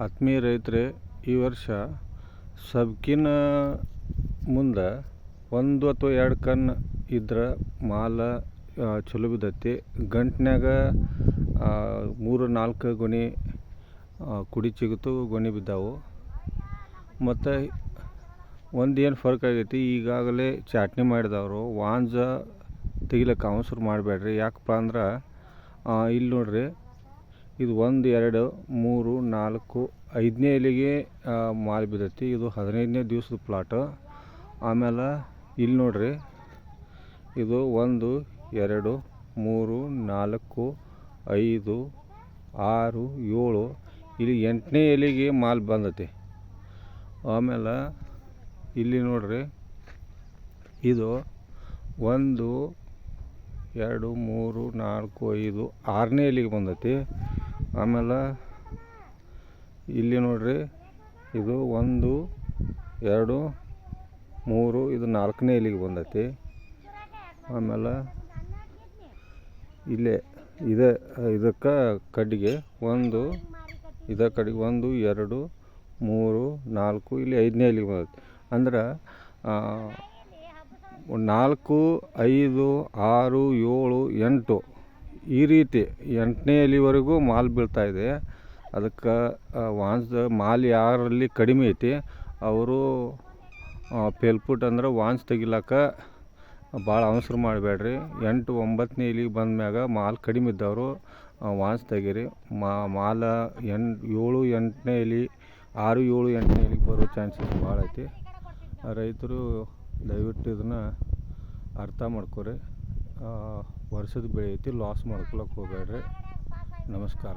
ಆತ್ಮೀಯ ರೈತರೇ, ಈ ವರ್ಷ ಸಬ್ಕಿನ ಮುಂದೆ 1 ಅಥವಾ 2 ಕಣ್ ಇದ್ರೆ ಮಾಲ ಚಲೋ ಬಿದ್ದೈತಿ. ಗಂಟ್ನ್ಯಾಗ 3-4 ಗೊನೆ ಕುಡಿ ಚಿಗುತು ಗೊನೆ ಬಿದ್ದಾವು. ಮತ್ತು ಏನು ಫರ್ಕ್ ಆಗೈತಿ, ಈಗಾಗಲೇ ಚಾಟ್ನಿ ಮಾಡಿದವರು ವಾಂಜ ತೆಗಿಲಕ್ಕೆ ಅವಸರ ಮಾಡಬೇಡ್ರಿ. ಯಾಕಪ್ಪ ಅಂದ್ರೆ ಇಲ್ಲಿ ನೋಡ್ರಿ, ಇದು 1, 2, 3, 4, 5ನೇ ಎಲೆಗೆ ಮಾಲು ಬಿದ್ದೈತಿ. ಇದು 15ನೇ ದಿವಸದ ಪ್ಲಾಟ್. ಆಮೇಲೆ ಇಲ್ಲಿ ನೋಡ್ರಿ, ಇದು 1, 2, 3, 4, 5, 6, 7, ಇಲ್ಲಿ 8ನೇ ಎಲೆಗೆ ಮಾಲು ಬಂದೈತಿ. ಆಮೇಲೆ ಇಲ್ಲಿ ನೋಡ್ರಿ, ಇದು 1, 2, 3, 4, 5, 6ನೇ ಎಲೆಗೆ ಬಂದೈತಿ. ಆಮೇಲೆ ಇಲ್ಲಿ ನೋಡ್ರಿ, ಇದು 1, 2, 3, ಇದು 4ನೇ ಎಲೆಗೆ ಬಂದೈತಿ. ಆಮೇಲೆ ಇಲ್ಲೇ ಇದಕ್ಕೆ ಕಡೆಗೆ 1, 2, 3, 4, ಇಲ್ಲಿ 5ನೇ ಎಲೆಗೆ ಬಂದೈತಿ. ಅಂದ್ರೆ 4, 5, 6, 7, 8 ಈ ರೀತಿ 8ನೇ ಎಲೆವರೆಗೂ ಮಾಲು ಬೀಳ್ತಾಯಿದೆ. ಅದಕ್ಕೆ ವಾಂಜ್ದ ಮಾಲು ಯಾರಲ್ಲಿ ಕಡಿಮೆ ಐತಿ ಅವರು ಫೇಲ್ಪುಟ್ ಅಂದ್ರೆ ವಾಂಜ್ ತೆಗಿಲಕ್ಕ ಭಾಳ ಅವಸರ ಮಾಡಬೇಡ್ರಿ. 8, 9ನೇ ಎಲೆಗೆ ಬಂದ ಮ್ಯಾಗ ಮಾಲು ಕಡಿಮೆ ಇದ್ದವರು ವಾಂಜ್ ತೆಗೀರಿ. ಮಾಲ 7, 8ನೇ ಎಲೆ 6, 7, 8ನೇ ಎಲೆಗೆ ಬರೋ ಚಾನ್ಸಸ್ ಭಾಳ ಐತಿ. ರೈತರು ದಯವಿಟ್ಟು ಇದನ್ನು ಅರ್ಥ ಮಾಡ್ಕೊರಿ. ವರ್ಷದ ಬೆಳೆ ಐತಿ, ಲಾಸ್ ಮಾಡ್ಕೊಳಕ್ಕೆ ಹೋಗಬೇಡ್ರಿ. ನಮಸ್ಕಾರ.